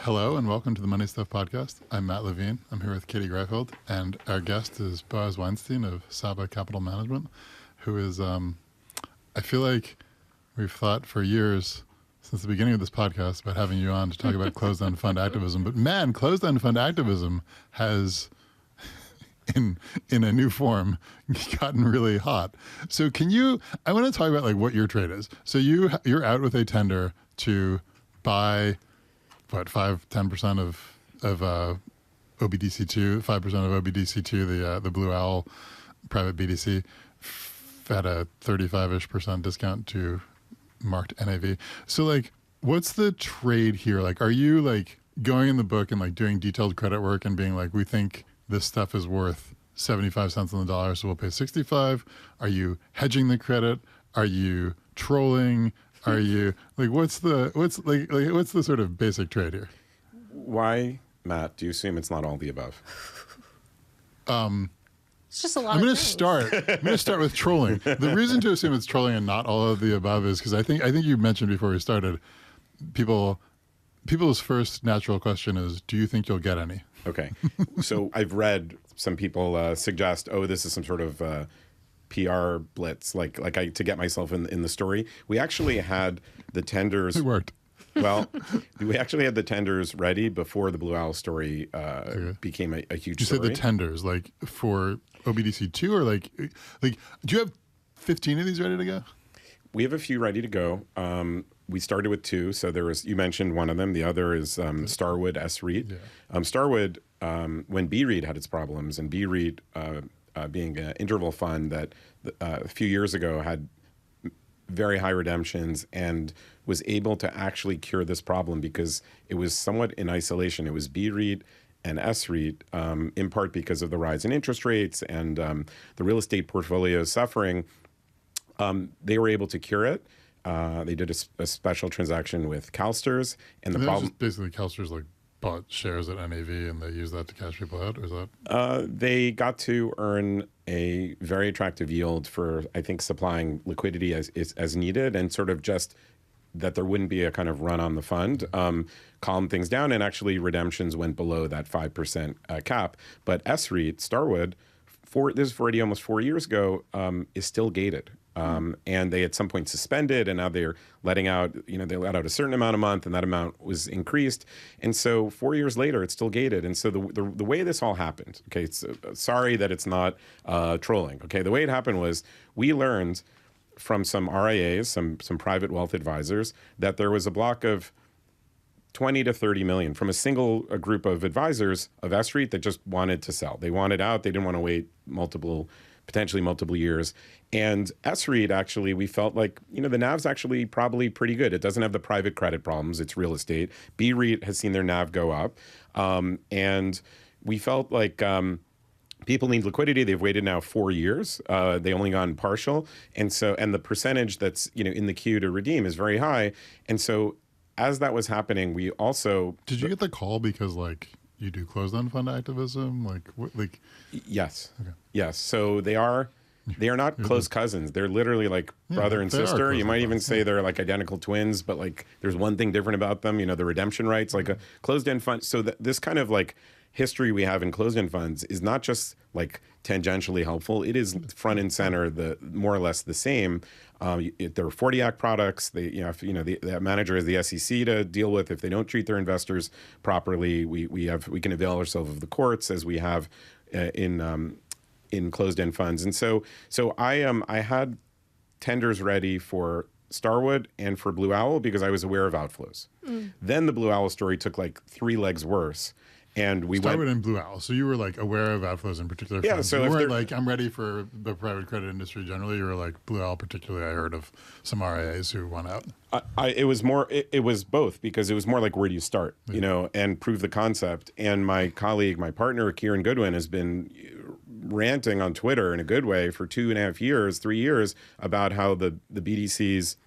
Hello and welcome to the Money Stuff Podcast. I'm Matt Levine. I'm here with Katie Greifeld, and our guest is Boaz Weinstein of Saba Capital Management, who is, I feel like we've thought for years since the beginning of this podcast about having you on to talk about closed-end fund activism. But man, closed-end fund activism has, in a new form, gotten really hot. So I want to talk about like what your trade is. So you're out with a tender to buy what, 5-10% of OBDC2, 5% of OBDC2, the Blue Owl private BDC, at a 35-ish% discount to marked NAV. So like, what's the trade here? Like, are you like going in the book and like doing detailed credit work and being like, we think this stuff is worth 75 cents on the dollar, so we'll pay 65? Are you hedging the credit? Are you trolling? Are you like what's the sort of basic trade here? Why, Matt, do you assume it's not all the above? It's just a lot. I'm going to start with trolling. The reason to assume it's trolling and not all of the above is because I think you mentioned before we started, people's first natural question is, do you think you'll get any? Okay. So I've read some people suggest, this is some sort of PR blitz, like to get myself in the story. We actually had the tenders. It worked. Well, we actually had the tenders ready before the Blue Owl story became a huge you story. You said the tenders, like for OBDC2, or like do you have 15 of these ready to go? We have a few ready to go. We started with two. So there was, you mentioned one of them. The other is Starwood S-REIT. Yeah. Starwood, when B-REIT had its problems, and B-REIT being an interval fund that a few years ago had very high redemptions and was able to actually cure this problem because it was somewhat in isolation. It was B-REIT and S-REIT, in part because of the rise in interest rates and the real estate portfolio suffering. They were able to cure it. They did a special transaction with CalSTRS, and the problem basically CalSTRS like bought shares at NAV and they used that to cash people out, or is that? They got to earn a very attractive yield for, I think, supplying liquidity as needed, and sort of just that there wouldn't be a kind of run on the fund, calm things down, and actually redemptions went below that 5% cap. But S-REIT, Starwood, this is already almost 4 years ago, is still gated. And they at some point suspended, and now they're letting out, they let out a certain amount a month, and that amount was increased. And so 4 years later, it's still gated. And so the way this all happened, okay, it's, sorry that it's not trolling, okay? The way it happened was we learned from some RIAs, some private wealth advisors, that there was a block of 20 to 30 million from a single group of advisors of S-REIT that just wanted to sell. They wanted out. They didn't want to wait potentially multiple years. And S-REIT, actually, we felt like, the NAV's actually probably pretty good. It doesn't have the private credit problems. It's real estate. B-REIT has seen their NAV go up. And we felt like people need liquidity. They've waited now 4 years. They only gone partial. And the percentage that's, in the queue to redeem is very high. And so as that was happening, we also... Did you get the call because, you do closed-end fund activism? Yes. Okay. Yes. So they are not close cousins. They're literally like brother and sister. You might even say they're like identical twins, but like there's one thing different about them, the redemption rights, like a closed-end fund. So this kind of like history we have in closed-end funds is not just like tangentially helpful. It is front and center, more or less the same. There are 40 Act products. The manager has the SEC to deal with if they don't treat their investors properly. We can avail ourselves of the courts as we have in closed-end funds. And so I had tenders ready for Starwood and for Blue Owl because I was aware of outflows. Then the Blue Owl story took like 3 legs worse. And we Starwood and Blue Owl. So you were like aware of outflows in particular. Yeah. Funds. So you weren't like, I'm ready for the private credit industry generally. You were like Blue Owl particularly. I heard of some RIAs who went out. It was both, because it was more like, where do you start, and prove the concept. And my partner, Kieran Goodwin, has been ranting on Twitter in a good way for 2.5 years, 3 years, about how the BDCs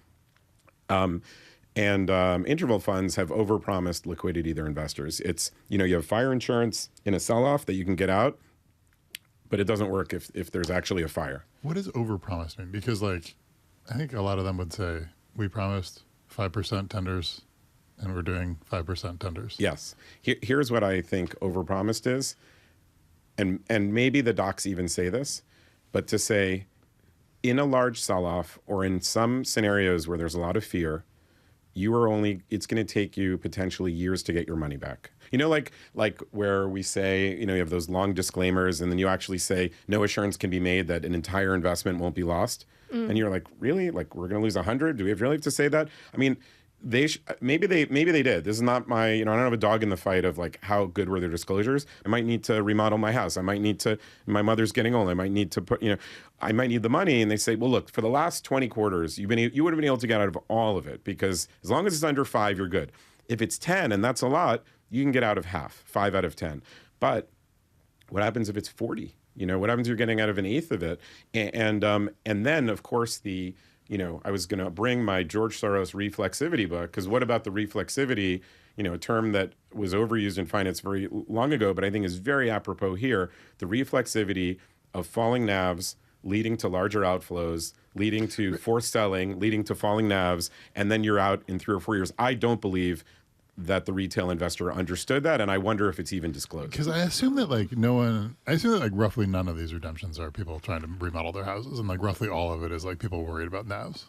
and interval funds have overpromised liquidity to their investors. It's, you have fire insurance in a sell-off that you can get out, but it doesn't work if there's actually a fire. What does overpromise mean? Because I think a lot of them would say, we promised 5% tenders and we're doing 5% tenders. Yes. Here's what I think overpromised is, and maybe the docs even say this, but to say in a large sell-off or in some scenarios where there's a lot of fear, it's going to take you potentially years to get your money back. You know, like where we say, you have those long disclaimers and then you actually say no assurance can be made that an entire investment won't be lost. And you're like, really? Like, we're going to lose 100? Do we really have to say that? I mean, maybe they did. This is not my, I don't have a dog in the fight of like how good were their disclosures. I might need to remodel my house. I might need to, my mother's getting old. I might need to put, I might need the money. And they say, well, look, for the last 20 quarters, you would have been able to get out of all of it because as long as it's under 5, you're good. If it's 10 and that's a lot, you can get out of half, 5 out of 10. But what happens if it's 40? What happens if you're getting out of an eighth of it? And then, of course, I was going to bring my George Soros reflexivity book, because what about the reflexivity, a term that was overused in finance very long ago, but I think is very apropos here, the reflexivity of falling NAVs leading to larger outflows, leading to forced selling, leading to falling NAVs, and then you're out in 3 or 4 years. I don't believe that the retail investor understood that, and I wonder if it's even disclosed. Because I assume that roughly none of these redemptions are people trying to remodel their houses, and like roughly all of it is like people worried about NAVs.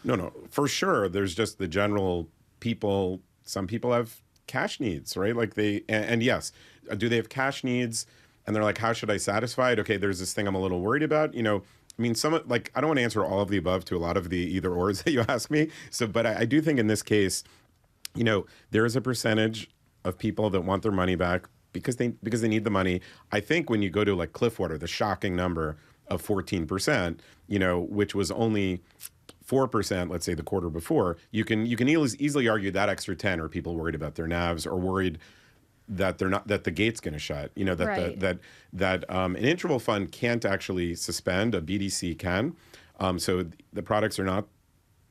No, for sure. There's just the general people. Some people have cash needs, right? Like and yes, do they have cash needs? And they're like, how should I satisfy it? Okay, there's this thing I'm a little worried about. I mean, I don't want to answer all of the above to a lot of the either ors that you ask me. So, but I do think in this case, there is a percentage of people that want their money back because they need the money. I think when you go to like Cliffwater, the shocking number of 14%, which was only 4%, let's say the quarter before, you can easily argue that extra 10 are people worried about their NAVs or worried that that the gate's going to shut. That an interval fund can't actually suspend. A BDC can. So the products are not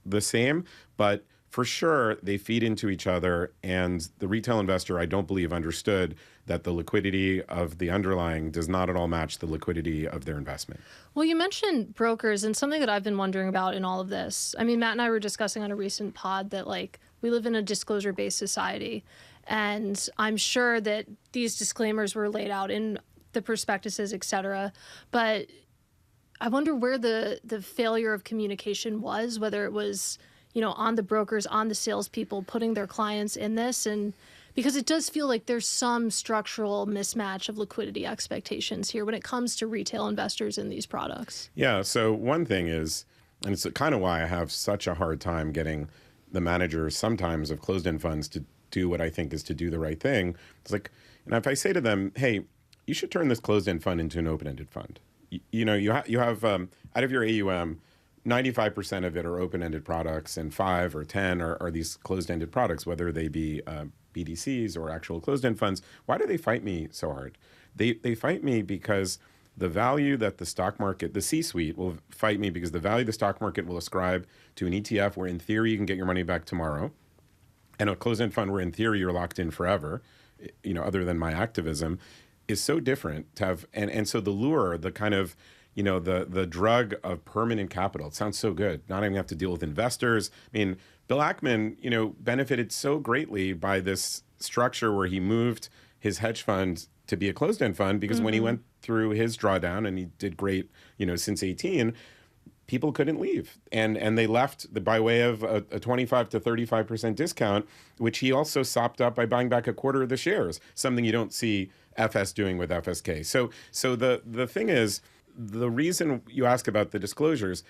the same, but for sure, they feed into each other, and the retail investor, I don't believe, understood that the liquidity of the underlying does not at all match the liquidity of their investment. Well, you mentioned brokers, and something that I've been wondering about in all of this. I mean, Matt and I were discussing on a recent pod that, like, we live in a disclosure-based society, and I'm sure that these disclaimers were laid out in the prospectuses, et cetera, but I wonder where the failure of communication was, whether it was on the brokers, on the salespeople putting their clients in this. And because it does feel like there's some structural mismatch of liquidity expectations here when it comes to retail investors in these products. Yeah. So one thing is, and it's kind of why I have such a hard time getting the managers sometimes of closed-end funds to do what I think is to do the right thing. It's like, and if I say to them, hey, you should turn this closed-end fund into an open-ended fund. You have out of your AUM, 95% of it are open-ended products, and 5 or 10 are these closed-ended products, whether they be BDCs or actual closed-end funds. Why do they fight me so hard? They fight me because the value that the stock market, the C-suite will fight me because the value the stock market will ascribe to an ETF where in theory you can get your money back tomorrow, and a closed-end fund where in theory you're locked in forever, other than my activism, is so different to have. And so the lure, the kind of, the drug of permanent capital. It sounds so good. Not even have to deal with investors. I mean, Bill Ackman, benefited so greatly by this structure where he moved his hedge fund to be a closed-end fund because when he went through his drawdown, and he did great, since 18, people couldn't leave. And they left by way of a 25 to 35% discount, which he also sopped up by buying back a quarter of the shares, something you don't see FS doing with FSK. So the thing is, the reason you ask about the disclosures,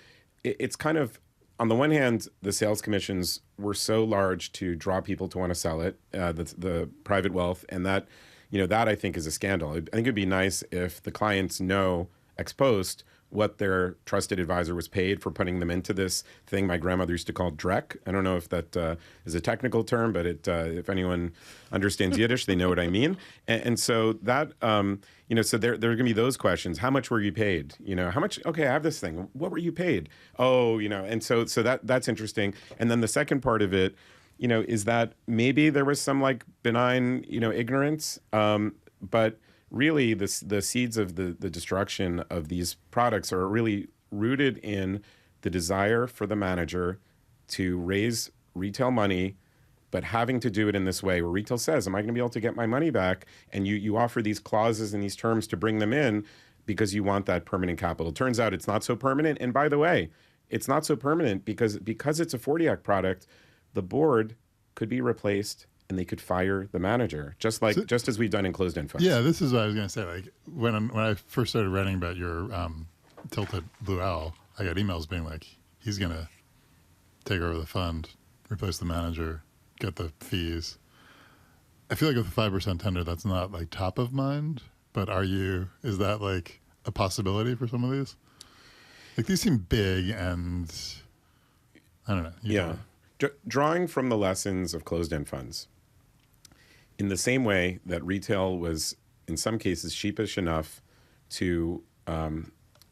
it's kind of, on the one hand, the sales commissions were so large to draw people to want to sell it, the private wealth, and that I think is a scandal. I think it'd be nice if the clients know ex post what their trusted advisor was paid for putting them into this thing my grandmother used to call dreck. I don't know if that is a technical term, but if anyone understands Yiddish, they know what I mean. And so that, so there are going to be those questions. How much were you paid? How much? Okay, I have this thing. What were you paid? Oh, and so that's interesting. And then the second part of it, is that maybe there was some like benign, ignorance, but really, the seeds of the destruction of these products are really rooted in the desire for the manager to raise retail money But having to do it in this way where retail says, am I going to be able to get my money back? And you offer these clauses and these terms to bring them in because you want that permanent capital. Turns out it's not so permanent. And by the way, it's not so permanent because it's a 40 Act product, the board could be replaced and they could fire the manager, just as we've done in closed-end funds. Yeah, this is what I was going to say. Like when I first started writing about your tilted Blue Owl, I got emails being like, he's going to take over the fund, replace the manager, get the fees. I feel like with the 5% tender, that's not like top of mind, but is that like a possibility for some of these? Like these seem big and I don't know. Drawing from the lessons of closed-end funds, in the same way that retail was in some cases sheepish enough to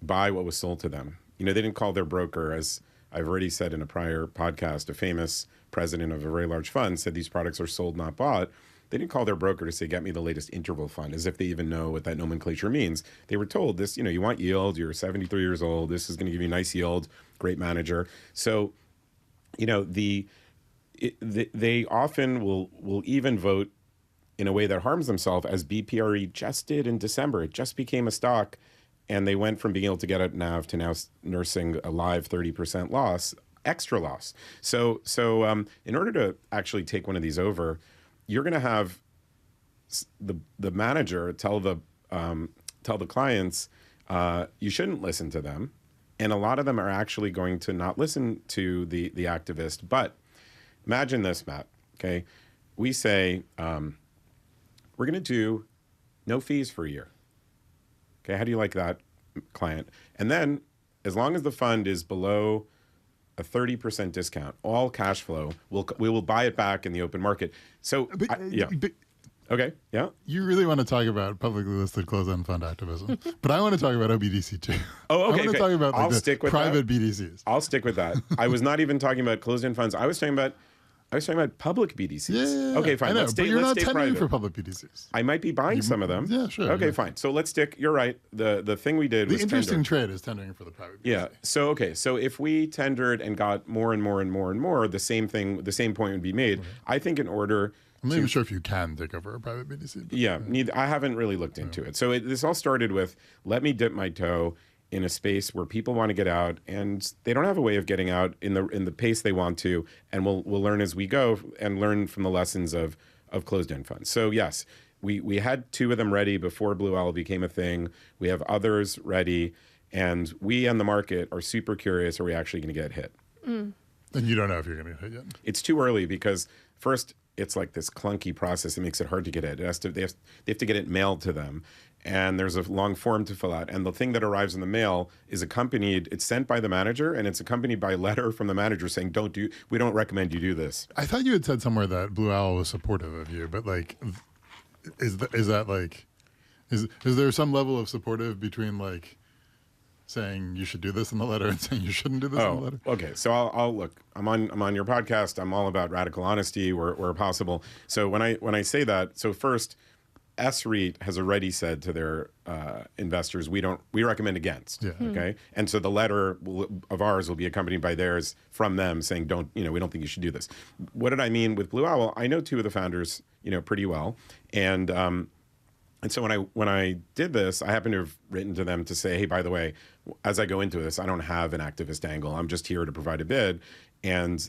buy what was sold to them. They didn't call their broker, as I've already said in a prior podcast, a famous president of a very large fund said these products are sold, not bought. They didn't call their broker to say, get me the latest interval fund, as if they even know what that nomenclature means. They were told this, you want yield, you're 73 years old, this is going to give you nice yield, great manager. So, they often will even vote in a way that harms themselves, as BPRE just did in December. It just became a stock, and they went from being able to get a NAV to now nursing a live 30% loss, extra loss. So in order to actually take one of these over, you're going to have the manager tell the clients you shouldn't listen to them, and a lot of them are actually going to not listen to the activist. But imagine this, Matt. Okay, we say we're going to do no fees for a year. Okay, how do you like that, client? And then, as long as the fund is below a 30% discount, all cash flow, we will buy it back in the open market. So, okay, yeah. You really want to talk about publicly listed closed-end fund activism, but I want to talk about OBDC too. Oh, okay. I want to talk about private BDCs. I'll stick with that. I was not even talking about closed-end funds. I was talking about public BDCs. Yeah. Okay, fine. I know, Let's stay, but you're let's not stay tendering private. for public BDCs. I might be buying some of them. Yeah, sure. Okay, fine. So let's stick. You're right. The thing we did was the interesting tender. trade is tendering for the private BDC. Yeah. So so if we tendered and got more and more and more and more, the same point would be made. Okay. I think in order. I'm not even sure if you can take over a private BDC. Yeah, I haven't really looked into it. So this all started with, let me dip my toe in a space where people want to get out and they don't have a way of getting out in the pace they want to, and we'll learn as we go and learn from the lessons of closed-end funds. So yes, we had two of them ready before Blue Owl became a thing. We have others ready, and we and the market are super curious, are we actually going to get hit? And you don't know if you're going to get hit yet. It's too early because first, it's like this clunky process. It makes it hard to get it. They have to get it mailed to them. And there's a long form to fill out. And the thing that arrives in the mail is it's sent by the manager, and it's accompanied by a letter from the manager saying, we don't recommend you do this. I thought you had said somewhere that Blue Owl was supportive of you, but like, is there some level of supportive between like saying you should do this in the letter and saying you shouldn't do this in the letter? Okay. So I'll look. I'm on your podcast. I'm all about radical honesty where possible. So when I say that, so first, SREIT has already said to their investors, we recommend against. Yeah. Okay. And so the letter of ours will be accompanied by theirs from them saying, we don't think you should do this. What did I mean with Blue Owl? I know two of the founders, pretty well. And so when I did this, I happened to have written to them to say, hey, by the way, as I go into this, I don't have an activist angle. I'm just here to provide a bid. And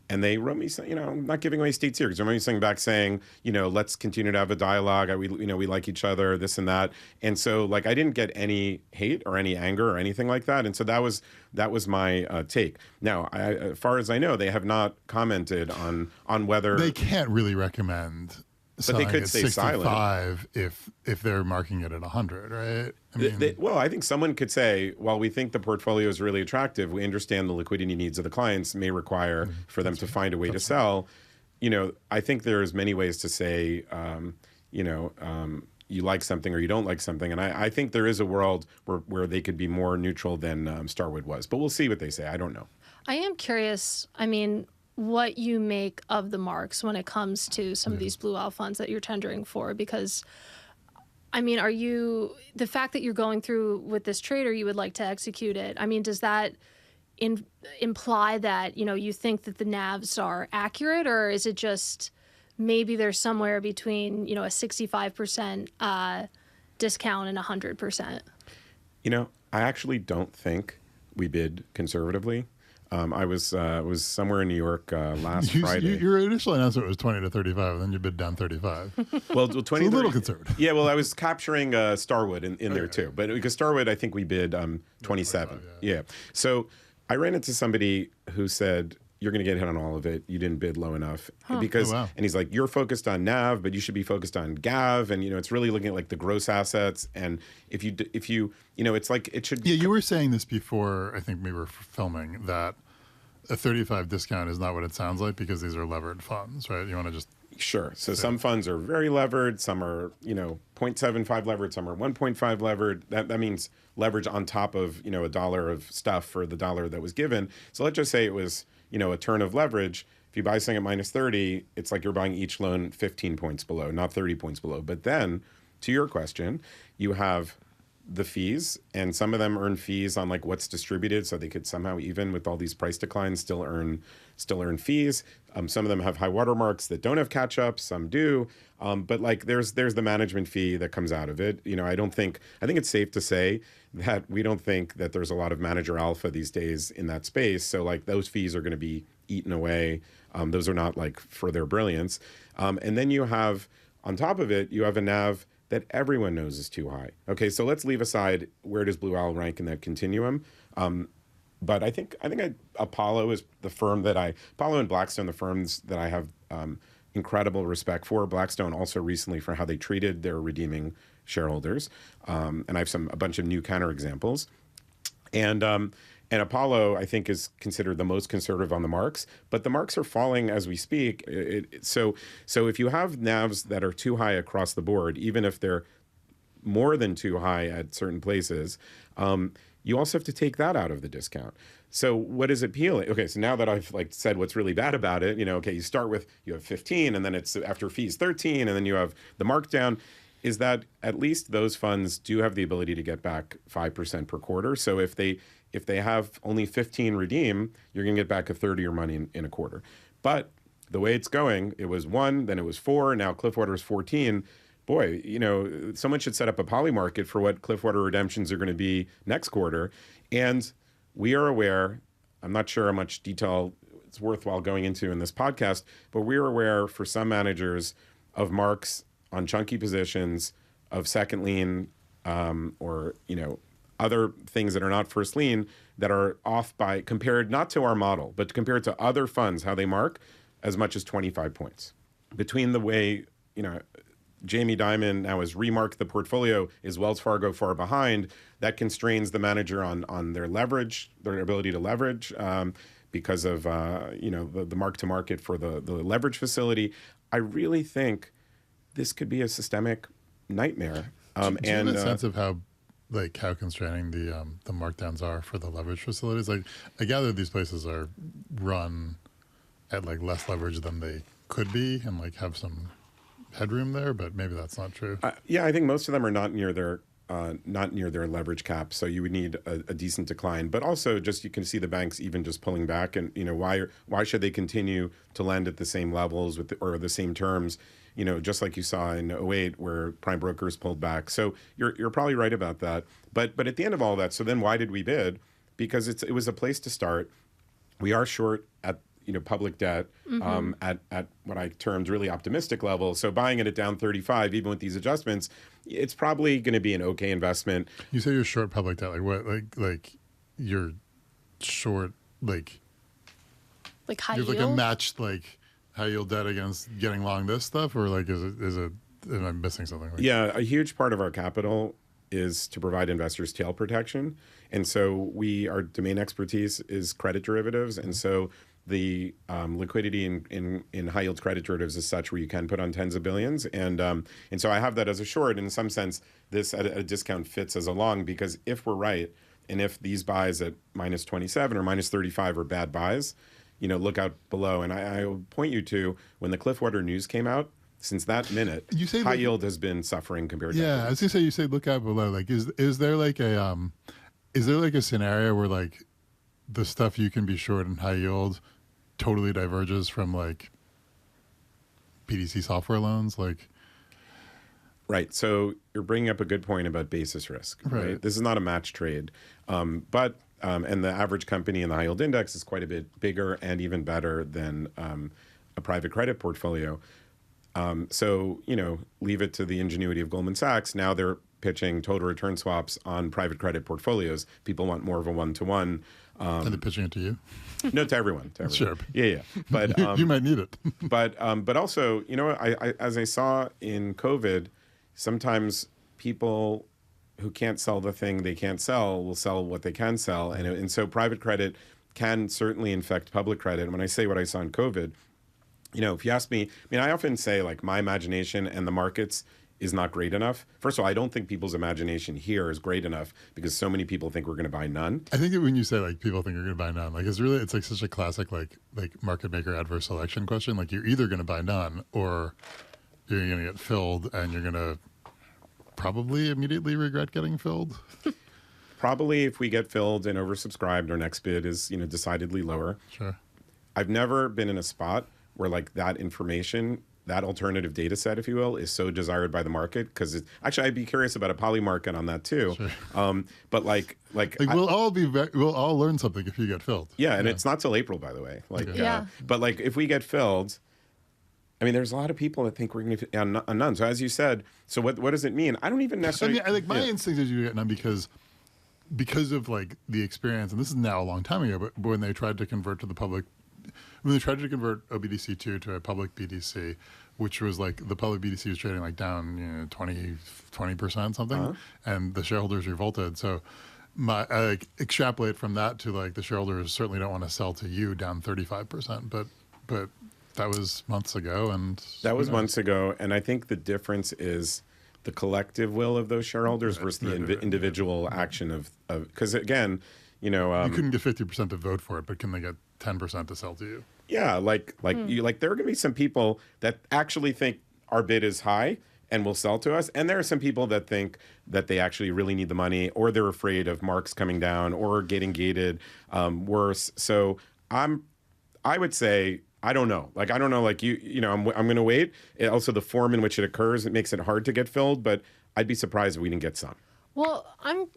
they wrote me, I'm not giving away state secrets. They wrote me something back saying, let's continue to have a dialogue. We like each other, this and that. And so, like, I didn't get any hate or any anger or anything like that. And so that was my take. Now, as far as I know, they have not commented on whether they can't really recommend. But they could say 65 silent if they're marking it at 100, right? I mean, I think someone could say, while we think the portfolio is really attractive, we understand the liquidity needs of the clients may require for them to find a way to sell. I think there's many ways to say, you like something or you don't like something. And I think there is a world where they could be more neutral than Starwood was. But we'll see what they say. I don't know. I am curious. I mean, what you make of the marks when it comes to some of these Blue Owl funds that you're tendering for, because I mean, the fact that you're going through with this trade or you would like to execute it, I mean, does that imply that, you think that the NAVs are accurate, or is it just maybe there's somewhere between, a 65% discount and 100%? I actually don't think we bid conservatively. I was somewhere in New York last Friday. Your initial announcement was 20 to 35, and then you bid down 35. Well, 20 a little conservative. Yeah, well, I was capturing Starwood in there too, but because Starwood, I think we bid 27. Yeah. So I ran into somebody who said, "You're going to get hit on all of it. You didn't bid low enough." Because, and he's like, "You're focused on NAV, but you should be focused on GAV, and it's really looking at like the gross assets. And if you it's like it should." Yeah, you were saying this before. I think we were filming that a 35 discount is not what it sounds like because these are levered funds, right? You want to just Sure. So some funds are very levered, some are 0.75 levered, some are 1.5 levered. That means leverage on top of a dollar of stuff for the dollar that was given. So let's just say it was a turn of leverage. If you buy something at minus 30, it's like you're buying each loan 15 points below, not 30 points below. But then, to your question, you have the fees, and some of them earn fees on like what's distributed, so they could somehow, even with all these price declines, still earn fees. Some of them have high watermarks that don't have catch up, some do. But like there's the management fee that comes out of it. I think it's safe to say that we don't think that there's a lot of manager alpha these days in that space. So like those fees are going to be eaten away. Those are not like for their brilliance. And then you have, on top of it, you have a NAV that everyone knows is too high. Okay, so let's leave aside where does Blue Owl rank in that continuum. But I think Apollo is the firm Apollo and Blackstone, the firms that I have incredible respect for. Blackstone also recently for how they treated their redeeming shareholders. And I have a bunch of new counterexamples. And Apollo, I think, is considered the most conservative on the marks, but the marks are falling as we speak. So if you have NAVs that are too high across the board, even if they're more than too high at certain places, you also have to take that out of the discount. So what is appealing? Okay, so now that I've said what's really bad about it, you start with, you have 15, and then it's after fees 13, and then you have the markdown. Is that at least those funds do have the ability to get back 5% per quarter. So if they have only 15 redeem, you're going to get back a third of your money in a quarter. But the way it's going, it was 1, then it was 4, now Cliffwater is 14. Boy, someone should set up a poly market for what Cliffwater redemptions are going to be next quarter. And we are aware, I'm not sure how much detail it's worthwhile going into in this podcast, but we are aware for some managers of marks on chunky positions of second lien or other things that are not first lien that are off by, compared not to our model, but compared to other funds, how they mark as much as 25 points. Between the way, Jamie Dimon now has remarked the portfolio, is Wells Fargo far behind, that constrains the manager on their leverage, their ability to leverage because of, the mark to market for the leverage facility. I really think this could be a systemic nightmare. Do you have a sense of how constraining the markdowns are for the leverage facilities? I gather these places are run at less leverage than they could be and have some headroom there, but maybe that's not true. Yeah, I think most of them are not near their leverage cap, so you would need a decent decline. But also, just you can see the banks even just pulling back, and why should they continue to lend at the same levels or the same terms? Just like you saw in 2008 where prime brokers pulled back. So you're probably right about that. But at the end of all that, so then why did we bid? Because it was a place to start. We are short at public debt at what I termed really optimistic levels. So buying it at down 35, even with these adjustments, it's probably going to be an okay investment. You say you're short public debt. What? You're short high you have yield? a matched high yield debt against getting long this stuff, or is it am I missing something? Yeah, a huge part of our capital is to provide investors tail protection, and so our domain expertise is credit derivatives, and so the liquidity in high yield credit derivatives is such where you can put on tens of billions, and so I have that as a short. In some sense, this at a discount fits as a long, because if we're right, and if these buys at minus 27 or minus 35 are bad buys, look out below. And I will point you to when the Cliffwater news came out. Since that minute, high yield has been suffering compared to. Yeah, I was gonna say, you say look out below. Is there a scenario where the stuff you can be short in high yield totally diverges from like BDC software loans, like. Right. So you're bringing up a good point about basis risk. Right. This is not a match trade, and the average company in the high yield index is quite a bit bigger and even better than a private credit portfolio. So leave it to the ingenuity of Goldman Sachs. Now they're pitching total return swaps on private credit portfolios. People want more of a one-to-one. And they're pitching it to you? No, to everyone. Sure. Yeah. But you might need it. but also, I as I saw in COVID, sometimes people who can't sell the thing they can't sell will sell what they can sell, and so private credit can certainly infect public credit. And when I say what I saw in COVID, if you ask me, I often say like my imagination and the markets is not great enough. First of all, I don't think people's imagination here is great enough because so many people think we're going to buy none. I think that when you say like people think you're going to buy none, like it's like such a classic like market maker adverse selection question. Like you're either going to buy none or you're going to get filled and you're going to probably immediately regret getting filled. Probably if we get filled and oversubscribed, our next bid is decidedly lower. Sure. I've never been in a spot where like that information, that alternative data set, if you will, is so desired by the market, because actually I'd be curious about a poly market on that too. Sure. But like we'll all learn something if you get filled. Yeah, and it's not till April, by the way. But like if we get filled, there's a lot of people that think we're going to get on none. So as you said, so what does it mean? I don't even necessarily. My instinct is you get none because of like the experience, and this is now a long time ago. But when they tried to convert to the public. When they tried to convert OBDC2 to a public BDC, which was like the public BDC was trading like down 20% something, and the shareholders revolted. So I like extrapolate from that to like the shareholders certainly don't want to sell to you down 35%, but that was months ago, and and I think the difference is the collective will of those shareholders versus the individual action of because again. You couldn't get 50% to vote for it, but can they get 10% to sell to you? Yeah, there are going to be some people that actually think our bid is high and will sell to us, and there are some people that think that they actually really need the money, or they're afraid of marks coming down or getting gated worse. So I would say I don't know. Like I don't know. Like I'm going to wait. Also, the form in which it occurs, it makes it hard to get filled. But I'd be surprised if we didn't get some. Well, I'm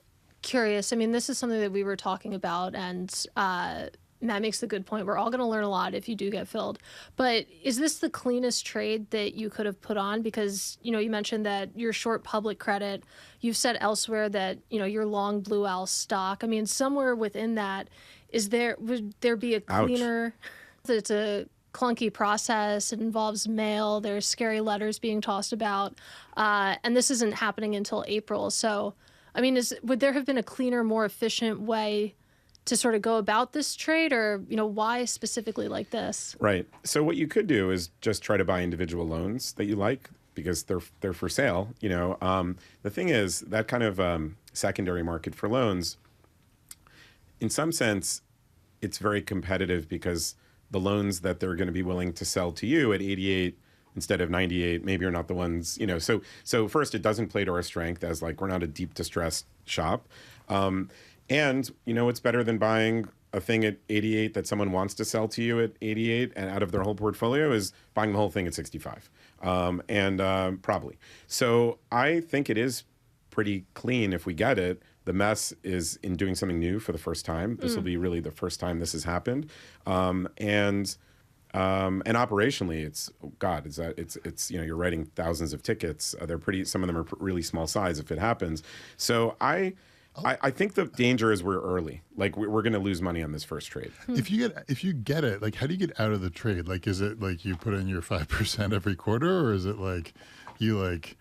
curious. This is something that we were talking about, and Matt makes the good point. We're all going to learn a lot if you do get filled. But is this the cleanest trade that you could have put on? Because, you mentioned that you're short public credit. You've said elsewhere that, you're long Blue Owl stock. Somewhere within that, would there be a cleaner? That it's a clunky process. It involves mail. There's scary letters being tossed about. And this isn't happening until April. So would there have been a cleaner, more efficient way to sort of go about this trade, or why specifically like this? Right. So what you could do is just try to buy individual loans that you like because they're for sale. The thing is that kind of secondary market for loans, in some sense, it's very competitive because the loans that they're going to be willing to sell to you at 88. Instead of 98, maybe you're not the ones, So first, it doesn't play to our strength as like we're not a deep distressed shop. And, it's better than buying a thing at 88 that someone wants to sell to you at 88 and out of their whole portfolio is buying the whole thing at 65. Probably. So I think it is pretty clean if we get it. The mess is in doing something new for the first time. This will be really the first time this has happened. And operationally, it's you're writing thousands of tickets. Some of them are really small size if it happens. So I think the danger is we're early. Like we're going to lose money on this first trade. If you get it, like how do you get out of the trade? Like is it like you put in your 5% every quarter, or is it like you like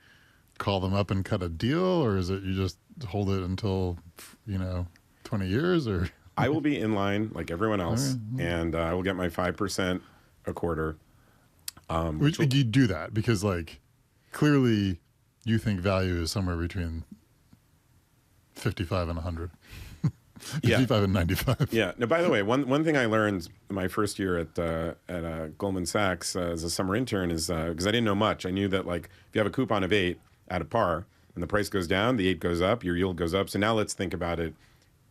call them up and cut a deal, or is it you just hold it until 20 years? Or I will be in line like everyone else, and I will get my 5% a quarter. You do that because like clearly you think value is somewhere between 55 and 100. 55 and 95. Yeah. Now, by the way, one thing I learned my first year at Goldman Sachs as a summer intern is because I didn't know much. I knew that like if you have a coupon of 8 at a par and the price goes down, the 8 goes up, your yield goes up. So now let's think about it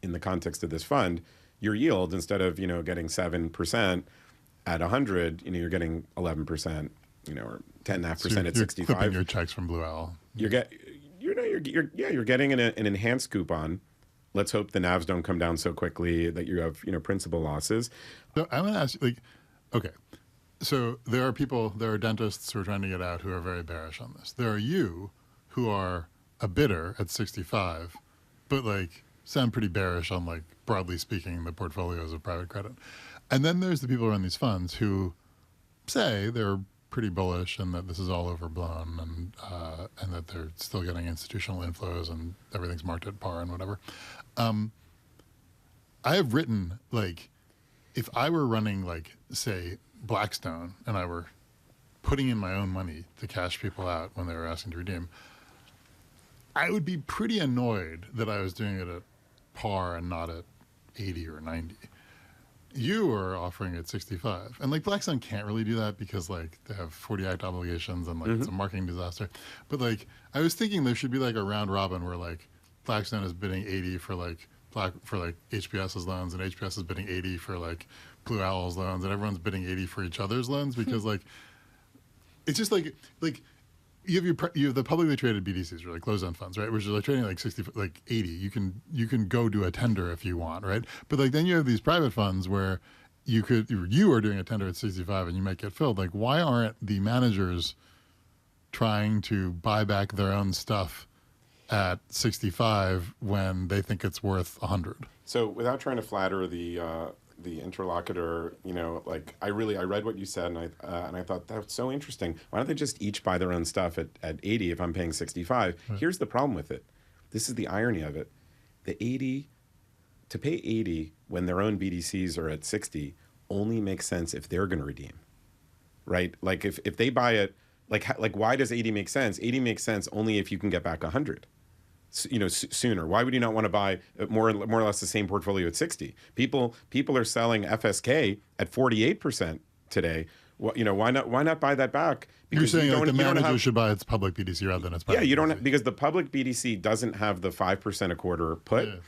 in the context of this fund. your yield, instead of, getting 7% at 100, you're getting 11%, or 10.5% at You're 65. clipping your checks from Blue Owl. You're getting an enhanced coupon. Let's hope the NAVs don't come down so quickly that you have, principal losses. So I'm going to ask you, okay, so there are dentists who are trying to get out who are very bearish on this. There are you who are a bidder at 65, but sound pretty bearish on broadly speaking the portfolios of private credit. And then there's the people who run these funds who say they're pretty bullish and that this is all overblown and that they're still getting institutional inflows and everything's marked at par and whatever. I have written, if I were running, say, Blackstone and I were putting in my own money to cash people out when they were asking to redeem, I would be pretty annoyed that I was doing it at par and not at 80 or 90. You are offering at 65. And Blackstone can't really do that because they have 40 Act obligations and it's a marketing disaster. But I was thinking there should be a round robin where Blackstone is bidding 80 for HPS's loans and HPS is bidding 80 for Blue Owl's loans and everyone's bidding 80 for each other's loans because it's just you have the publicly traded BDCs or closed-end funds, right? Which are trading 60, 80. You can go do a tender if you want, right? But then you have these private funds where you are doing a tender at 65 and you might get filled. Why aren't the managers trying to buy back their own stuff at 65 when they think it's worth 100? So without trying to flatter the interlocutor, I read what you said and I thought that's so interesting. Why don't they just each buy their own stuff at 80 if I'm paying 65? Right. Here's the problem with it. This is the irony of it. To pay 80 when their own BDCs are at 60 only makes sense if they're going to redeem, right? If they buy it, why does 80 make sense? 80 makes sense only if you can get back 100. Sooner. Why would you not want to buy more or less the same portfolio at 60? People are selling FSK at 48% today. Why not buy that back? Because you're saying the manager should buy its public BDC rather than its private you don't BDC. Because the public BDC doesn't have the 5% a quarter put. Yeah, right.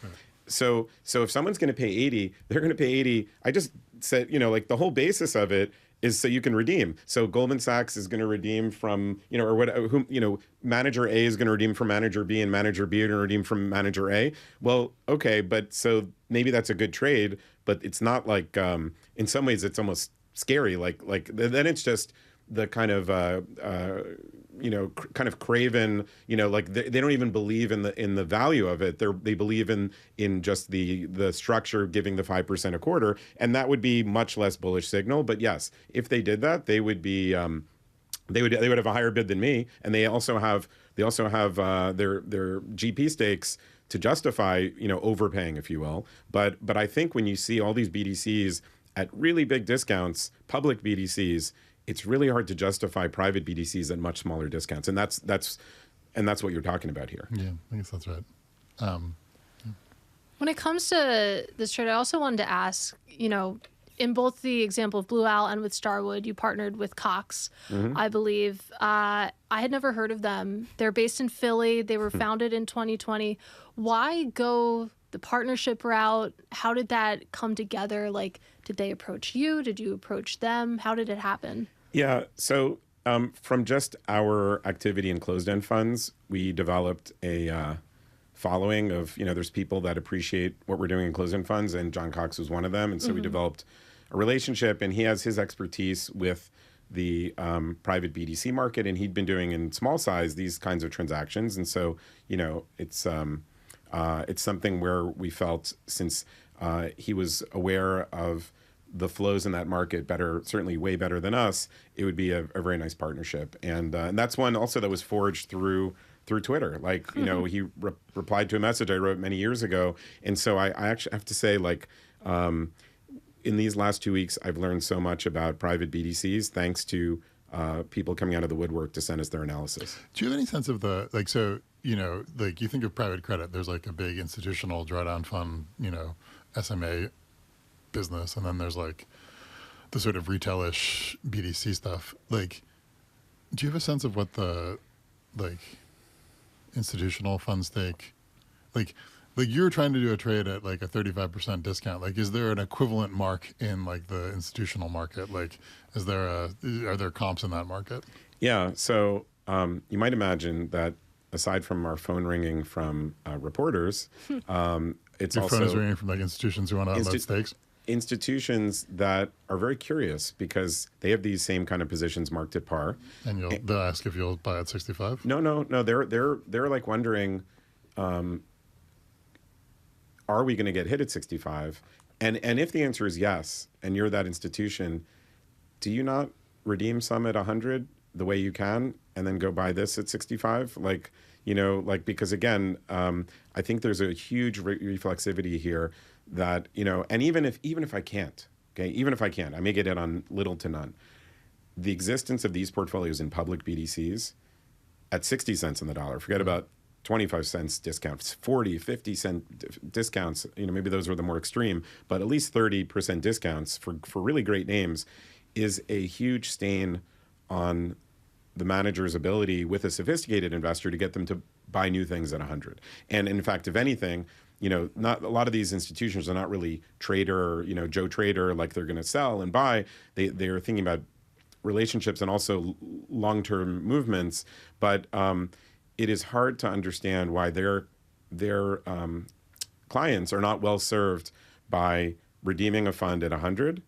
So if someone's going to pay 80, they're going to pay 80. I just said, the whole basis of it is so you can redeem. So Goldman Sachs is going to redeem from, manager A is going to redeem from manager B and manager B are going to redeem from manager A. Well, okay, but so maybe that's a good trade, but it's not in some ways it's almost scary. Then it's just the kind of, kind of craven, they don't even believe in the value of it. They believe in just the structure giving the 5% a quarter, and that would be much less bullish signal. But yes, if they did that, they would be they would have a higher bid than me, and they also have their GP stakes to justify overpaying, if you will. But I think when you see all these BDCs at really big discounts, public BDCs, it's really hard to justify private BDCs at much smaller discounts, and that's what you're talking about here. Yeah, I guess that's right. When it comes to this trade, I also wanted to ask, in both the example of Blue Owl and with Starwood, you partnered with Cox, I believe. I had never heard of them. They're based in Philly. They were founded in 2020. Why go the partnership route? How did that come together? Did they approach you? Did you approach them? How did it happen? Yeah, so from just our activity in closed-end funds, we developed a following of, there's people that appreciate what we're doing in closed-end funds, and John Cox was one of them. And so we developed a relationship, and he has his expertise with the private BDC market, and he'd been doing in small size these kinds of transactions. And so, it's something where we felt, since he was aware of the flows in that market better, certainly way better than us, it would be a very nice partnership. And that's one also that was forged through Twitter. He replied to a message I wrote many years ago. And so I actually have to say, in these last 2 weeks, I've learned so much about private BDCs thanks to people coming out of the woodwork to send us their analysis. Do you have any sense of you think of private credit, there's a big institutional drawdown fund, SMA business, and then there's the sort of retail-ish BDC stuff. Do you have a sense of what the institutional fund stake, like you're trying to do a trade at like a 35% discount. Like, is there an equivalent mark in like the institutional market? Like, are there comps in that market? Yeah. So you might imagine that aside from our phone ringing from reporters, it's Your also phone is ringing from like institutions who want to unload stakes. Institutions that are very curious because they have these same kind of positions marked at par. And they'll ask if you'll buy at 65. No. They're like wondering, are we going to get hit at 65? And if the answer is yes, and you're that institution, do you not redeem some at 100 the way you can, and then go buy this at 65? Like, because again, I think there's a huge reflexivity here that, and even if I can't, I may get it on little to none. The existence of these portfolios in public BDCs at 60 cents on the dollar, forget about 25 cents discounts, 40, 50 cent discounts, maybe those were the more extreme, but at least 30% discounts for really great names is a huge stain on the manager's ability with a sophisticated investor to get them to buy new things at 100. And in fact, if anything, not a lot of these institutions are not really trader, Joe Trader, like they're going to sell and buy. They're thinking about relationships and also long-term movements. But it is hard to understand why their clients are not well served by redeeming a fund at 100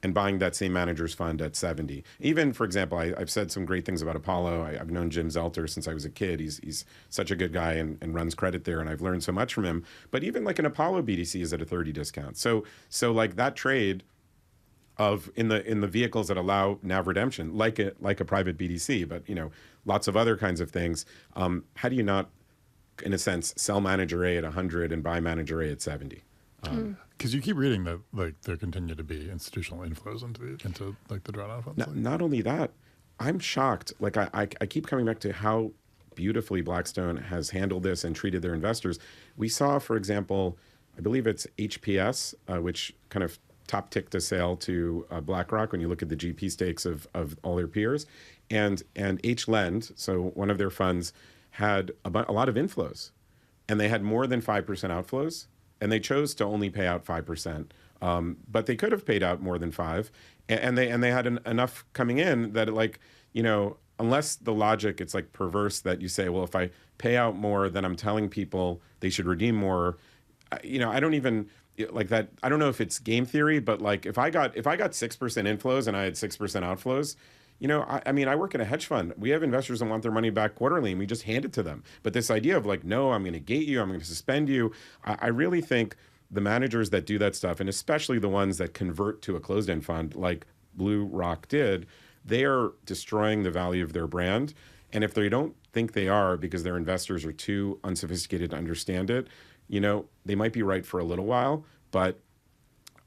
and buying that same manager's fund at 70. Even, for example, I've said some great things about Apollo. I've known Jim Zelter since I was a kid. He's such a good guy and runs credit there, and I've learned so much from him. But even like an Apollo BDC is at a 30 discount. So like that trade of in the vehicles that allow NAV redemption, like a private BDC, but lots of other kinds of things. How do you not, in a sense, sell manager A at 100 and buy manager A at 70? Because you keep reading that like there continue to be institutional inflows into like the drawdown funds. Not only that, I'm shocked. Like I keep coming back to how beautifully Blackstone has handled this and treated their investors. We saw, for example, I believe it's HPS, which kind of top ticked a sale to BlackRock when you look at the GP stakes of all their peers, and HLend, so one of their funds, had a lot of inflows, and they had more than 5% outflows. And they chose to only pay out 5%, but they could have paid out more than 5%, and they had enough coming in that unless the logic, it's like perverse that you say, well, if I pay out more, then I'm telling people they should redeem more. I don't even like that. I don't know if it's game theory, but like if I got 6% inflows and I had 6% outflows. I work in a hedge fund. We have investors that want their money back quarterly, and we just hand it to them. But this idea of like, no, I'm going to gate you, I'm going to suspend you. I really think the managers that do that stuff, and especially the ones that convert to a closed-end fund like Blue Rock did, they are destroying the value of their brand. And if they don't think they are because their investors are too unsophisticated to understand it, they might be right for a little while. But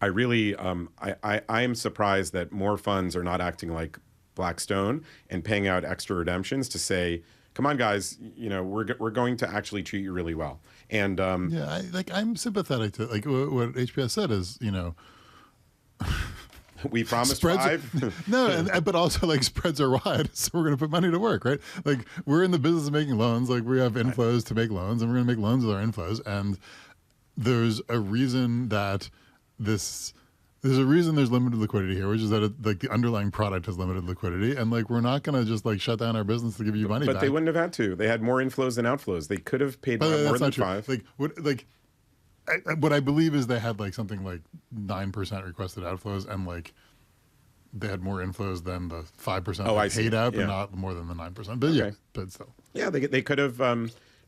I really, I am surprised that more funds are not acting like Blackstone and paying out extra redemptions to say, come on, guys, we're going to actually treat you really well. And I'm sympathetic to like what HPS said is, we promised spreads 5. No, but also like spreads are wide, so we're going to put money to work, right? Like we're in the business of making loans. Like we have inflows to make loans, and we're going to make loans with our inflows. And there's a reason that there's limited liquidity here, which is that like the underlying product has limited liquidity, and like we're not going to just like shut down our business to give you money but back. They wouldn't have had to. They had more inflows than outflows. They could have paid more than 5. Like what I believe is they had like something like 9% requested outflows, and like they had more inflows than the 5% paid out, but not more than the 9%. But okay. But still, they could have.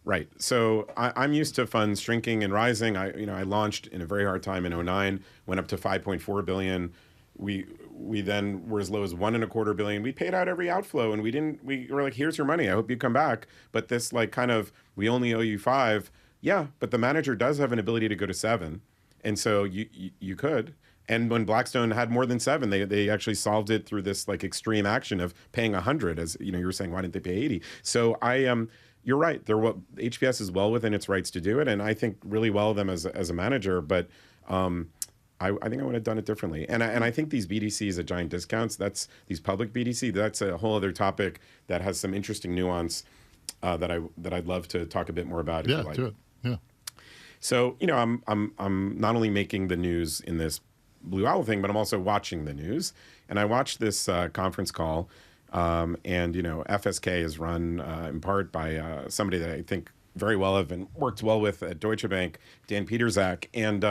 Right. So I'm used to funds shrinking and rising. I launched in a very hard time in 2009, went up to 5.4 billion. We then were as low as 1.25 billion. We paid out every outflow, and we were like, here's your money. I hope you come back. But this like kind of, we only owe you 5. Yeah, but the manager does have an ability to go to 7. And so you could. And when Blackstone had more than 7, they actually solved it through this like extreme action of paying 100. As you were saying, why didn't they pay 80? So you're right. HPS is well within its rights to do it, and I think really well of them as a manager. But I think I would have done it differently. And I think these BDCs at giant discounts, these public BDC, that's a whole other topic that has some interesting nuance that I'd love to talk a bit more about. Yeah, do it. Yeah. So, I'm not only making the news in this Blue Owl thing, but I'm also watching the news. And I watched this conference call, and FSK is run in part by somebody that I think very well of and worked well with at Deutsche Bank, Dan Peterzak, and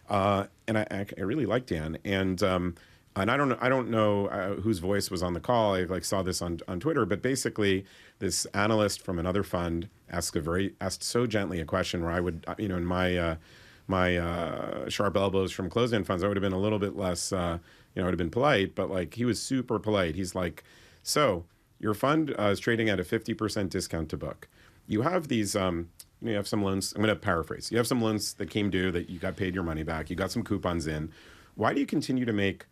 I really like Dan, and I don't know whose voice was on the call. I saw this on Twitter, but basically this analyst from another fund asked so gently a question where I would in my sharp elbows from closed-end funds, I would have been a little bit less I would have been polite, but he was super polite. He's like, so your fund is trading at a 50% discount to book. You have these you have some loans. I'm going to paraphrase. You have some loans that came due that you got paid your money back. You got some coupons in. Why do you continue to make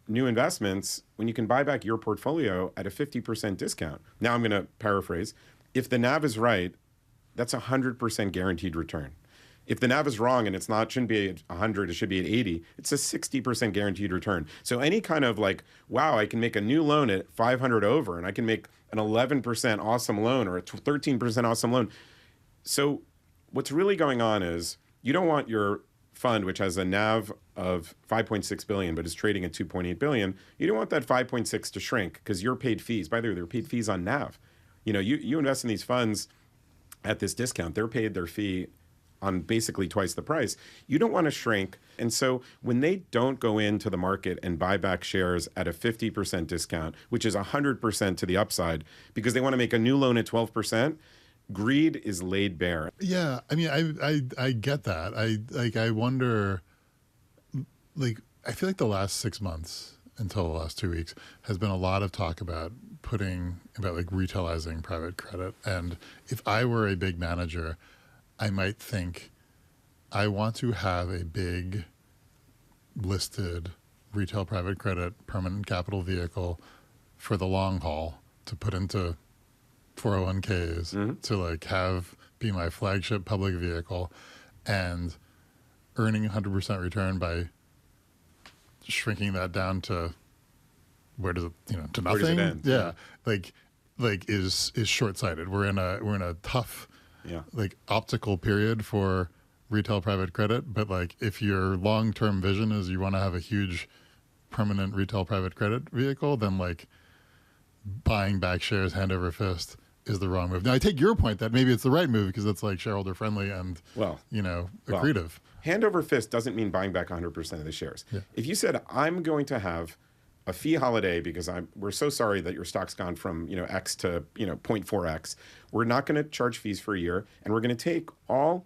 new investments when you can buy back your portfolio at a 50% discount? Now I'm going to paraphrase. If the NAV is right, that's 100% guaranteed return. If the NAV is wrong and shouldn't be at 100, it should be at 80, it's a 60% guaranteed return. So any kind of wow, I can make a new loan at 500 over and I can make an 11% awesome loan or a 13% awesome loan. So what's really going on is you don't want your fund, which has a NAV of 5.6 billion, but is trading at 2.8 billion. You don't want that 5.6 to shrink because you're paid fees. By the way, they're paid fees on NAV. You invest in these funds at this discount. They're paid their fee on basically twice the price. You don't want to shrink. And so when they don't go into the market and buy back shares at a 50% discount, which is 100% to the upside, because they want to make a new loan at 12%, greed is laid bare. Yeah, I mean, I get that. I wonder, I feel like the last 6 months until the last 2 weeks has been a lot of talk about retailizing private credit. And if I were a big manager, I might think I want to have a big listed retail private credit permanent capital vehicle for the long haul to put into 401ks to be my flagship public vehicle, and earning 100% return by shrinking that down to where does it to nothing? Where does it end? Yeah, is short-sighted. We're in a tough optical period for retail private credit, but if your long-term vision is you want to have a huge permanent retail private credit vehicle, then buying back shares hand over fist is the wrong move. Now, I take your point that maybe it's the right move because it's shareholder friendly and accretive. Hand over fist doesn't mean buying back 100% of the shares. Yeah. If you said, I'm going to have a fee holiday because we're so sorry that your stock's gone from X to 0.4X, we're not going to charge fees for a year, and we're going to take all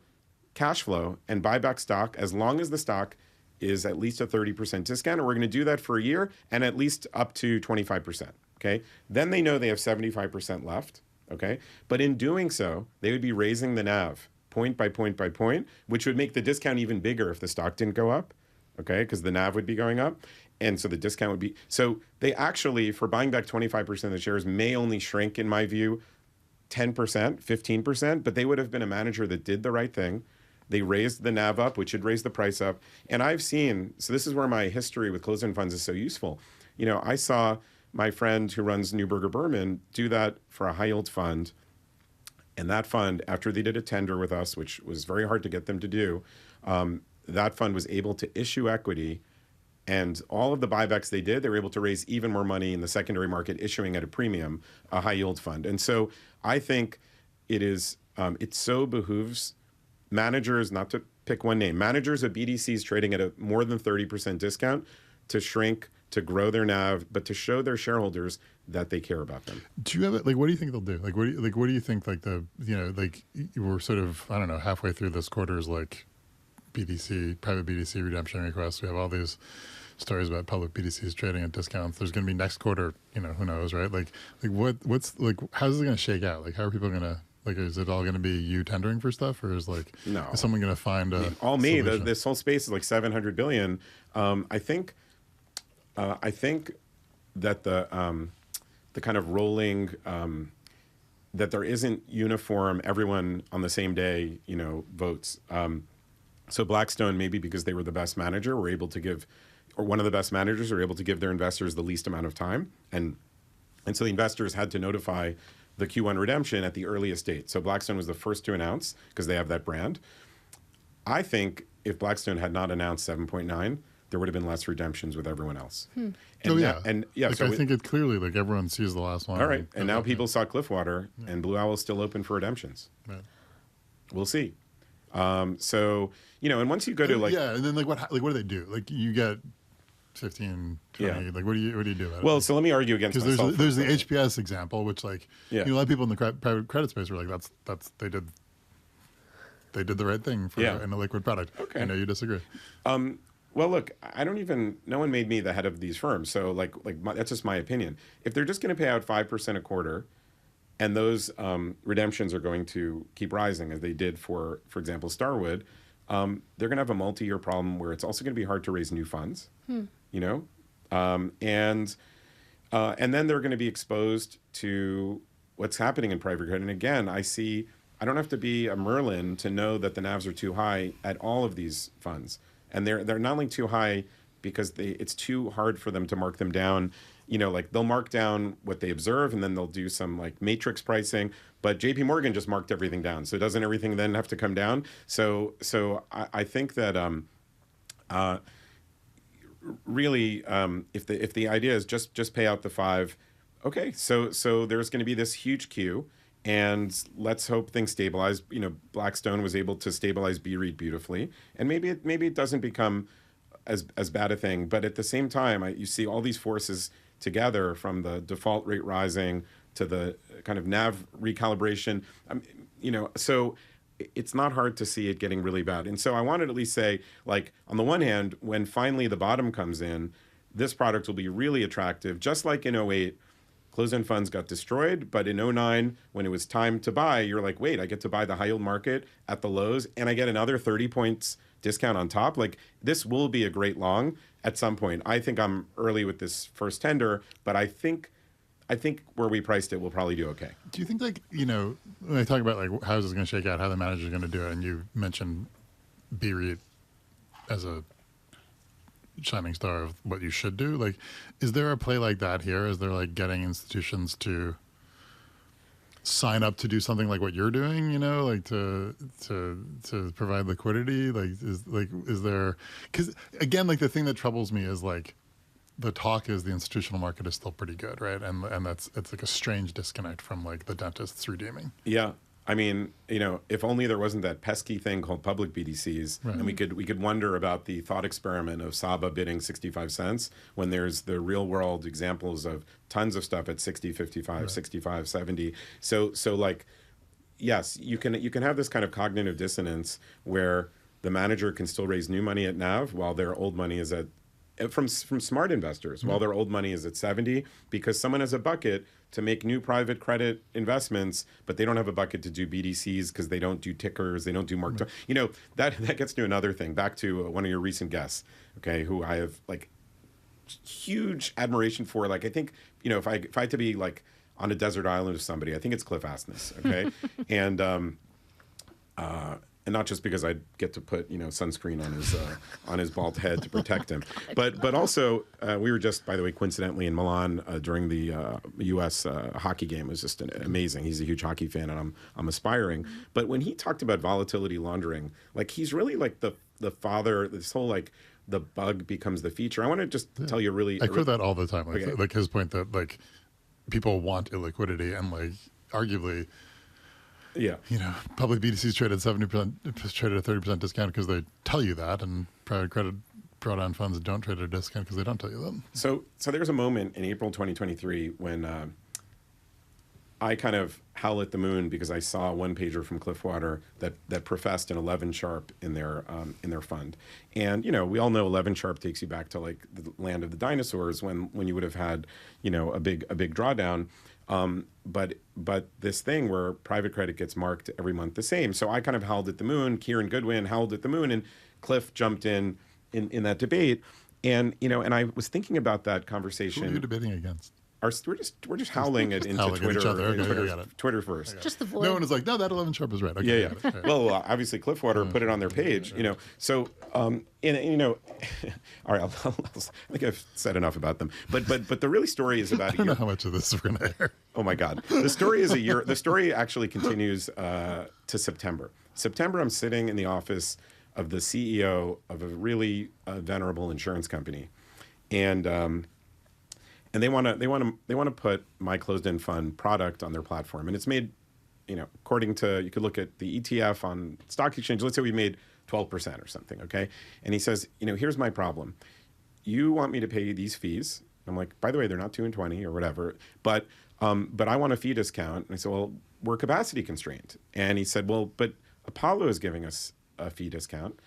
cash flow and buy back stock as long as the stock is at least a 30% discount, and we're going to do that for a year and at least up to 25%. Okay, then they know they have 75% left. Okay, but in doing so, they would be raising the NAV point by point by point, which would make the discount even bigger if the stock didn't go up. Okay, because the NAV would be going up, and so the discount would be. So they actually, for buying back 25% of the shares, may only shrink, in my view, 10%, 15%, but they would have been a manager that did the right thing. They raised the NAV up, which would raise the price up. And I've seen, so this is where my history with closed-end funds is so useful. I saw my friend who runs Neuberger Berman do that for a high-yield fund. And that fund, after they did a tender with us, which was very hard to get them to do, that fund was able to issue equity. And all of the buybacks they did, they were able to raise even more money in the secondary market, issuing at a premium, a high-yield fund. And so I think it so behooves managers, not to pick one name, managers of BDCs trading at a more than 30% discount to shrink, to grow their NAV, but to show their shareholders that they care about them. Do you have it? What do you think they'll do? What do you think? We're sort of, I don't know, halfway through this quarter's private BDC redemption requests. We have all these stories about public BDCs trading at discounts. There's going to be next quarter, who knows, right? How's it going to shake out? How are people going to? Is it all going to be you tendering for stuff, or is no? Is someone going to find a all me? Solution? This whole space is $700 billion. I think that the kind of rolling that there isn't uniform, everyone on the same day, votes. So Blackstone, maybe because they were the best manager, were able to give, or one of the best managers, were able to give their investors the least amount of time, and so the investors had to notify the Q1 redemption at the earliest date. So Blackstone was the first to announce because they have that brand. I think if Blackstone had not announced 7.9, there would have been less redemptions with everyone else. And Like, I think it clearly, like, everyone sees the last one. All right, and now people saw Cliffwater, and Blue Owl is still open for redemptions. Right. We'll see. So, and once you go to like... Yeah, and then what do they do? Like, you get 15, 20, like, what do you do about it? Well, so let me argue against because myself. there's the HPS example, which, like, a lot of people in the private credit space were like, that's they did the right thing in a liquid product. Okay. I know you disagree. Well, look, no one made me the head of these firms. So that's just my opinion. If they're just going to pay out 5% a quarter, and those redemptions are going to keep rising as they did for example, Starwood, they're going to have a multi-year problem where it's also going to be hard to raise new funds, and then they're going to be exposed to what's happening in private credit. And again, I don't have to be a Merlin to know that the NAVs are too high at all of these funds. And they're not only too high because it's too hard for them to mark them down. Like they'll mark down what they observe and then they'll do some like matrix pricing. But JP Morgan just marked everything down. So doesn't everything then have to come down? So I think that really if the idea is just pay out the 5, okay, so there's going to be this huge queue. And let's hope things stabilize. Blackstone was able to stabilize BREIT beautifully, and maybe it doesn't become as bad a thing. But at the same time, you see all these forces together, from the default rate rising to the kind of NAV recalibration. So it's not hard to see it getting really bad. And so I wanted to at least say, like, on the one hand, when finally the bottom comes in, this product will be really attractive, just like in 2008. Closed-end funds got destroyed, but in 2009, when it was time to buy, you're like, wait, I get to buy the high yield market at the lows, and I get another 30 points discount on top. Like, this will be a great long at some point. I think I'm early with this first tender, but I think where we priced it, we'll probably do okay. Do you think, like, when I talk about, like, how is this going to shake out, how the manager's going to do it, and you mentioned BREIT as a shining star of what you should do, like, is there a play like that here? Is there, like, getting institutions to sign up to do something like what you're doing, like to provide liquidity? Like, is there, because again, like, the thing that troubles me is, like, the talk is the institutional market is still pretty good, right? And it's like a strange disconnect from, like, the dentists redeeming. Yeah. I mean, if only there wasn't that pesky thing called public BDCs, right. And we could wonder about the thought experiment of Saba bidding 65 cents when there's the real world examples of tons of stuff at 60, 55, right. 65, 70. So like, yes, you can have this kind of cognitive dissonance where the manager can still raise new money at NAV while their old money is at, from smart investors, Mm-hmm. while their old money is at 70, because someone has a bucket to make new private credit investments, but they don't have a bucket to do BDCs because they don't do tickers, they don't do mark. Right. That gets to another thing. Back to one of your recent guests, okay, who I have like huge admiration for. Like, I think, if I had to be like on a desert island with somebody, I think it's Cliff Asness, okay, and not just because I get to put sunscreen on his bald head to protect him, but also we were just, by the way, coincidentally in Milan during the U.S. Hockey game. It was just amazing. He's a huge hockey fan, and I'm aspiring. But when he talked about volatility laundering, like, he's really like the father. This whole, like, the bug becomes the feature. I want to just tell you I quote that all the time. Like, okay. like his point that, like, people want illiquidity, and, like, arguably, yeah, public BDCs trade at 70%, trade at a 30% discount because they tell you that, and private credit drawdown funds don't trade at a discount because they don't tell you that. So there's a moment in April 2023 when I kind of howl at the moon because I saw a one pager from Cliffwater that professed an 11 sharp in their fund, and we all know 11 sharp takes you back to, like, the land of the dinosaurs when you would have had a big drawdown. But this thing where private credit gets marked every month the same. So I kind of howled at the moon. Kieran Goodwin howled at the moon, and Cliff jumped in that debate. And and I was thinking about that conversation. Who are you debating against? We're just howling into howling Twitter. at each other. Okay, Twitter, I got it. Twitter first. Just the void. No one is like, no, that 11 sharp is right. Okay, Yeah. I got it. Well, obviously Cliffwater put it on their page. So all right. I think I've said enough about them. But the really story is about. I don't know how much of this we're gonna air. Oh my God. The story is a year. The story actually continues to September. September, I'm sitting in the office of the CEO of a really venerable insurance company, and they want to put my closed-end fund product on their platform, and it's made, according to, you could look at the ETF on stock exchange. Let's say we made 12% or something, okay? And he says, here's my problem. You want me to pay you these fees. I'm like, by the way, they're not 2 and 20 or whatever, but I want a fee discount. And I said, well, we're capacity constrained. And he said, well, but Apollo is giving us a fee discount.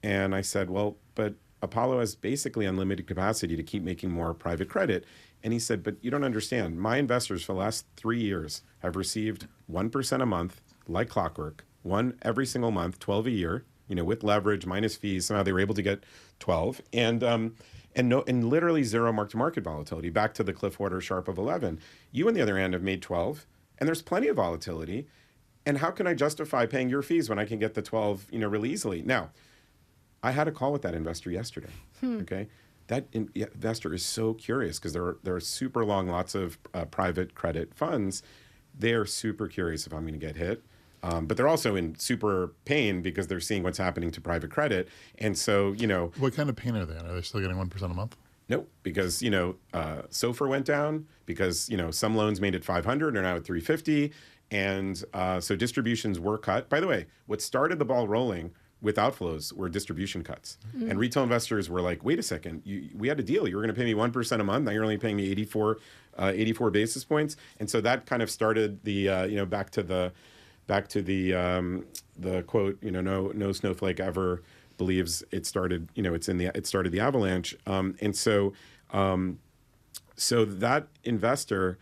And I said, well, but Apollo has basically unlimited capacity to keep making more private credit. And he said, but you don't understand. My investors for the last 3 years have received 1% a month, like clockwork, one every single month, 12 a year, with leverage minus fees. Somehow they were able to get 12, and literally zero mark-to-market volatility. Back to the Cliffwater Sharp of 11. You, on the other hand, have made 12, and there's plenty of volatility. And how can I justify paying your fees when I can get the 12, really easily? Now, I had a call with that investor yesterday. Okay, that investor is so curious because there are super long, lots of private credit funds. They are super curious if I'm going to get hit. But they're also in super pain because they're seeing what's happening to private credit. And so, What kind of pain are they in? Are they still getting 1% a month? Nope, because, SOFR went down because, some loans made at 500 are now at 350. And so distributions were cut. By the way, what started the ball rolling with outflows were distribution cuts. Mm-hmm. And retail investors were like, wait a second, we had a deal. You were going to pay me 1% a month. Now you're only paying me 84 basis points. And so that kind of started the, back to the quote, no snowflake ever believes it started, it started the avalanche. And so that investor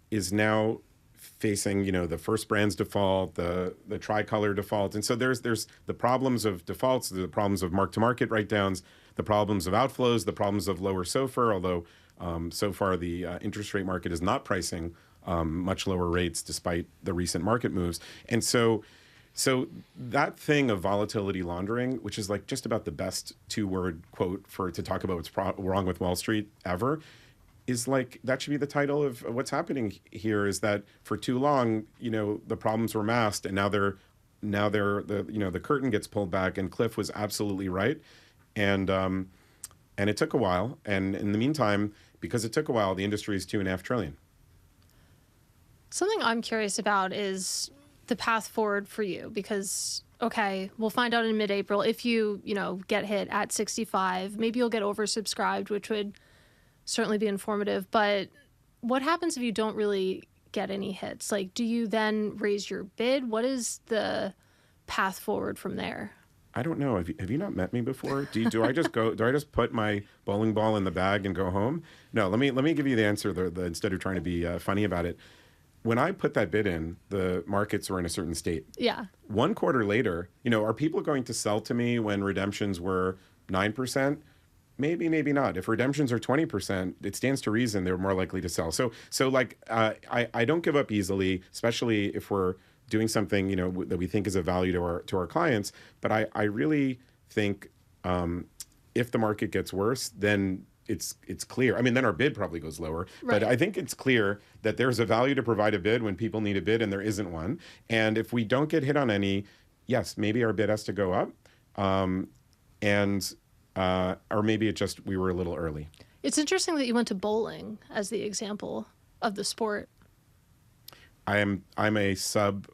is now facing, the First Brands default, the Tricolor default. And so there's the problems of defaults, the problems of mark-to-market write-downs, the problems of outflows, the problems of lower SOFR, although so far the interest rate market is not pricing much lower rates despite the recent market moves. And so that thing of volatility laundering, which is like just about the best 2-word quote to talk about what's wrong with Wall Street ever, is like, that should be the title of what's happening here, is that for too long, the problems were masked, and now the curtain gets pulled back, and Cliff was absolutely right. And it took a while. And in the meantime, because it took a while, the industry is $2.5 trillion. Something I'm curious about is the path forward for you, because, okay, we'll find out in mid-April if you, get hit at 65, maybe you'll get oversubscribed, which would certainly be informative. But what happens if you don't really get any hits? Like, do you then raise your bid? What is the path forward from there? I don't know. Have you not met me before? Do I just go? Do I just put my bowling ball in the bag and go home? No. Let me give you the answer. Instead of trying to be funny about it. When I put that bid in, the markets were in a certain state. Yeah. 1 quarter later, are people going to sell to me when redemptions were 9%? Maybe, maybe not. If redemptions are 20%, it stands to reason they're more likely to sell. So I don't give up easily, especially if we're doing something, that we think is of value to our clients. But I really think if the market gets worse, then it's clear. I mean, then our bid probably goes lower. Right. But I think it's clear that there's a value to provide a bid when people need a bid and there isn't one. And if we don't get hit on any, yes, maybe our bid has to go up. Or maybe we were a little early. It's interesting that you went to bowling as the example of the sport. I'm a sub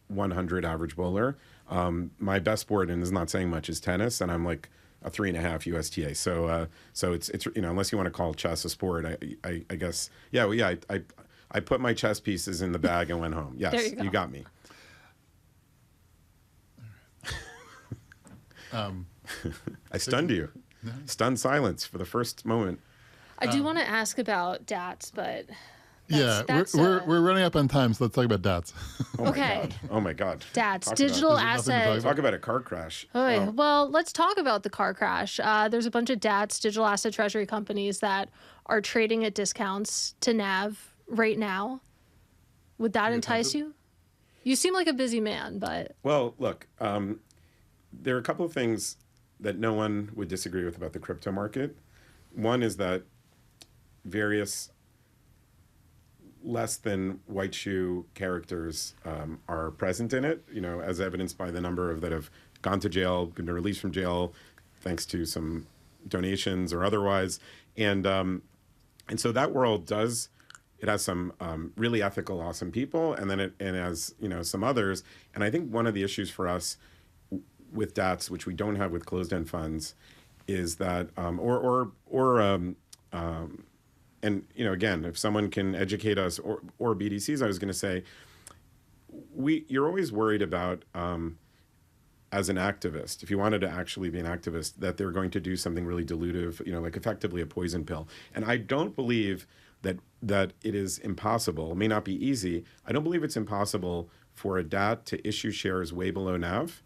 100 average bowler. My best sport, and is not saying much, is tennis, and I'm like a 3.5 USTA. So it's unless you want to call chess a sport, I guess I put my chess pieces in the bag and went home. Yes, you got me. I stunned you. No. Stunned silence for the first moment. I do want to ask about DATs, but we're running up on time, so let's talk about DATs. Oh my God. DATs, digital asset. Talk about a car crash. Well, let's talk about the car crash. There's a bunch of DATs, digital asset treasury companies, that are trading at discounts to NAV right now. Would that entice you? You seem like a busy man, but... Well, look, there are a couple of things that no one would disagree with about the crypto market. One is that various less than white shoe characters are present in it, as evidenced by the number of that have gone to jail, been released from jail, thanks to some donations or otherwise. And so that world it has some really ethical, awesome people, and then it has some others. And I think one of the issues for us with DATs, which we don't have with closed-end funds, is that and again, if someone can educate us or BDCs, I was going to say, you're always worried about as an activist, if you wanted to actually be an activist, that they're going to do something really dilutive, like effectively a poison pill. And I don't believe that it is impossible. It may not be easy. I don't believe it's impossible for a DAT to issue shares way below NAV,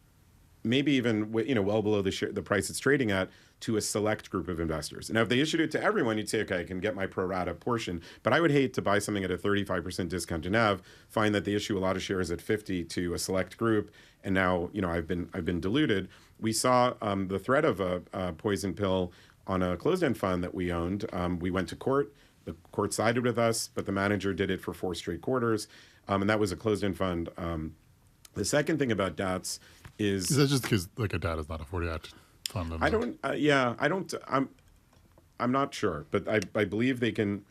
maybe even well below the price it's trading at, to a select group of investors. And if they issued it to everyone, you'd say, okay, I can get my pro rata portion. But I would hate to buy something at a 35% discount to NAV, find that they issue a lot of shares at 50 to a select group, and now I've been diluted. We saw the threat of a poison pill on a closed-end fund that we owned. We went to court. The court sided with us, but the manager did it for 4 straight quarters, and that was a closed-end fund. The second thing about DATs is that just because like a DAT is not a 40 Act fund? I'm not sure, but I believe they can.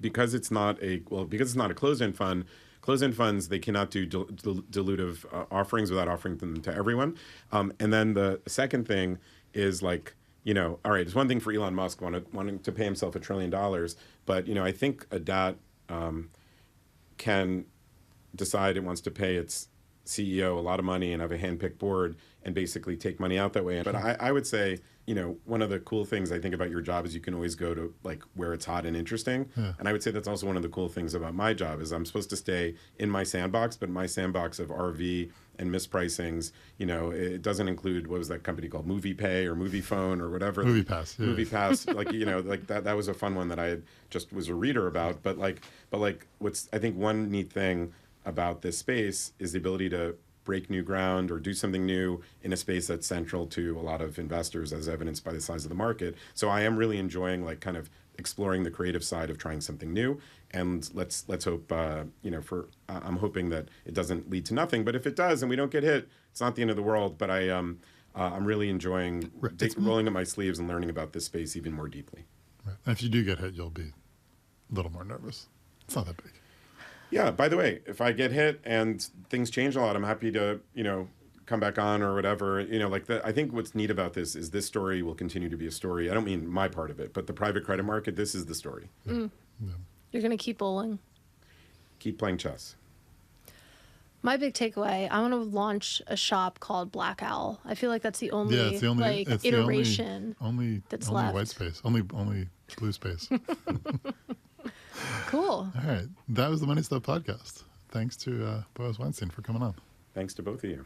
Because it's not a closed-end fund. Closed-end funds, they cannot do dilutive offerings without offering them to everyone. And then the second thing is all right, it's one thing for Elon Musk wanting to pay himself $1 trillion, but I think a DAT can decide it wants to pay its CEO a lot of money and have a hand-picked board and basically take money out that way. But I would say, one of the cool things I think about your job is you can always go to where it's hot and interesting. Yeah. And I would say that's also one of the cool things about my job is I'm supposed to stay in my sandbox, but my sandbox of RV and mispricings, it doesn't include, what was that company called? MoviePay or MoviePhone or whatever. MoviePass. Yeah. MoviePass, that was a fun one that I just was a reader about. But what's, I think one neat thing about this space is the ability to break new ground or do something new in a space that's central to a lot of investors, as evidenced by the size of the market. So I am really enjoying kind of exploring the creative side of trying something new. And let's hope, I'm hoping that it doesn't lead to nothing. But if it does and we don't get hit, it's not the end of the world. But I'm really enjoying rolling up my sleeves and learning about this space even more deeply. Right. And if you do get hit, you'll be a little more nervous. It's not that big. Yeah, by the way, if I get hit and things change a lot, I'm happy to, come back on or whatever. I think what's neat about this is this story will continue to be a story. I don't mean my part of it, but the private credit market, this is the story. Mm. Yeah. You're going to keep bowling. Keep playing chess. My big takeaway, I want to launch a shop called Black Owl. I feel like that's the only, iteration that's only left. White space, only blue space. Cool. All right. That was the Money Stuff podcast. Thanks to Boaz Weinstein for coming on. Thanks to both of you.